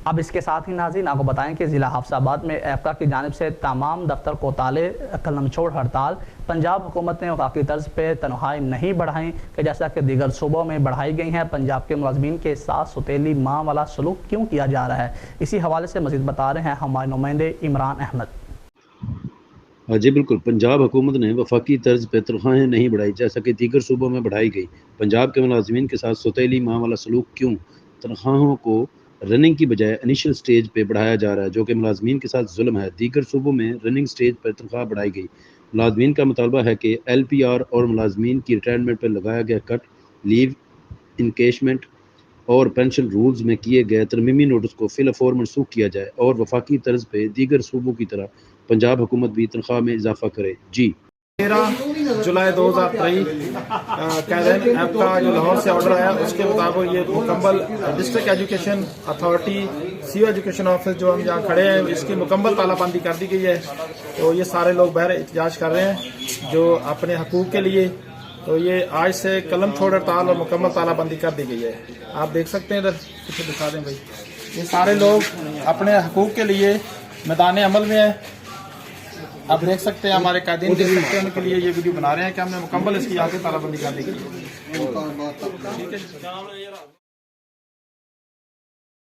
اب اس کے ساتھ ہی ناظرین آپ کو بتائیں کہ ضلع حفص آباد میں ایفکا کی جانب سے تمام دفتر کو تالے، قلم چھوڑ ہڑتال۔ پنجاب حکومت نے وفاقی طرز پہ تنخواہیں نہیں بڑھائیں کہ جیسا کہ دیگر صوبوں میں بڑھائی گئی ہیں۔ پنجاب کے ملازمین کے ساتھ ستیلی ماں والا سلوک کیوں کیا جا رہا ہے، اسی حوالے سے مزید بتا رہے ہیں ہمارے نمائندے عمران احمد۔ جی بالکل، پنجاب حکومت نے وفاقی طرز پہ تنخواہیں نہیں بڑھائی جیسا کہ دیگر صوبوں میں بڑھائی گئی۔ پنجاب کے ملازمین کے ساتھ ستیلی ماں والا سلوک کیوں؟ تنخواہوں کو رننگ کی بجائے انیشل سٹیج پہ بڑھایا جا رہا ہے، جو کہ ملازمین کے ساتھ ظلم ہے۔ دیگر صوبوں میں رننگ سٹیج پر تنخواہ بڑھائی گئی۔ ملازمین کا مطالبہ ہے کہ ایل پی آر اور ملازمین کی ریٹائرمنٹ پر لگایا گیا کٹ، لیو انکیشمنٹ اور پینشن رولز میں کیے گئے ترمیمی نوٹس کو فی الفور منسوخ کیا جائے اور وفاقی طرز پہ دیگر صوبوں کی طرح پنجاب حکومت بھی تنخواہ میں اضافہ کرے۔ جی 13 جولائی 2023 قائدین ایپ کا جو لاہور سے آرڈر آیا اس کے مطابق یہ مکمل district education authority C O education office جو ہم یہاں کھڑے ہیں اس کی مکمل تالہ بندی کر دی گئی ہے۔ تو یہ سارے لوگ بہر احتجاج کر رہے ہیں جو اپنے حقوق کے لیے۔ تو یہ آج سے قلم چھوڑ ہڑتال اور مکمل تالہ بندی کر دی گئی ہے۔ آپ دیکھ سکتے ہیں ادھر پیچھے دکھا دیں بھائی، یہ سارے لوگ اپنے حقوق کے لیے میدان عمل میں ہیں۔ آپ دیکھ سکتے ہیں ہمارے قائدین دیکھ سکتے ہیں ان کے لیے یہ ویڈیو بنا رہے ہیں کہ ہم نے مکمل اس کی آگے تالہ بندی کر دی گئی ہے۔